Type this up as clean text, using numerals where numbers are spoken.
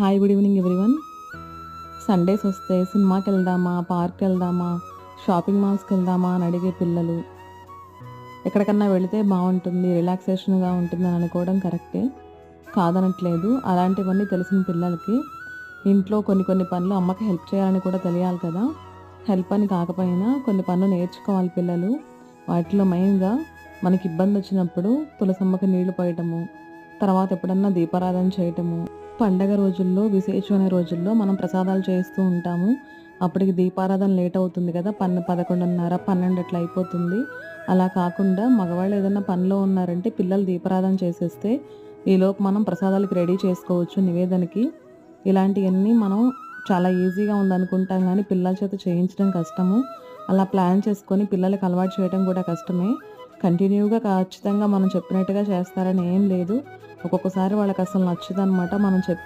Hi good evening everyone. Sundays వస్తే సినిమాకి వెళ్దామా, పార్క్కి వెళ్దామా, షాపింగ్ మాల్స్కి వెళ్దామా అని అడిగే పిల్లలు, ఎక్కడికన్నా వెళితే బాగుంటుంది, రిలాక్సేషన్గా ఉంటుందని అనుకోవడం కరెక్టే, కాదనట్లేదు. అలాంటివన్నీ తెలిసిన పిల్లలకి ఇంట్లో కొన్ని కొన్ని పనులు అమ్మకి హెల్ప్ చేయాలని కూడా తెలియాలి కదా. హెల్ప్ అని కాకపోయినా కొన్ని పనులు నేర్చుకోవాలి పిల్లలు. వాటిలో మెయిన్గా మనకి ఇబ్బంది వచ్చినప్పుడు తులసమ్మకి నీళ్లు పోయటము, తర్వాత ఎప్పుడన్నా దీపారాధన చేయటము, పండగ రోజుల్లో విశేషమైన రోజుల్లో మనం ప్రసాదాలు చేస్తూ ఉంటాము. అప్పటికి దీపారాధన లేట్ అవుతుంది కదా, 11:30, 12 అట్లా అయిపోతుంది. అలా కాకుండా మగవాళ్ళు ఏదైనా పనిలో ఉన్నారంటే పిల్లలు దీపారాధన చేసేస్తే ఈలోపు మనం ప్రసాదాలకి రెడీ చేసుకోవచ్చు నివేదనకి. ఇలాంటివన్నీ మనం చాలా ఈజీగా ఉందనుకుంటాం కానీ పిల్లల చేత చేయించడం కష్టము. అలా ప్లాన్ చేసుకొని పిల్లలకి అలవాటు చేయడం కూడా కష్టమే. కంటిన్యూగా ఖచ్చితంగా మనం చెప్పినట్టుగా చేస్తారని ఏం లేదు. ఒక్కొక్కసారి వాళ్ళకి అసలు నచ్చదనమాట మనం చెప్పే